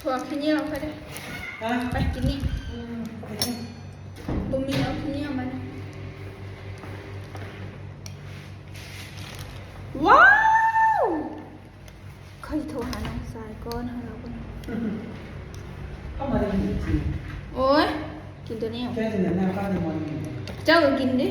ถั่วขี้เหนียวไปได้ ฮะ ไปกินนี่บุมีเอาขี้เหนียวมานะว้าวเคยโทรหาน้องสายก้อนให้เราก่อน เข้ามาได้จริง โอ้ยกินตัวนี้ แค่จะเห็นหน้าป้าในมอนิ เจ้าก็กินดิ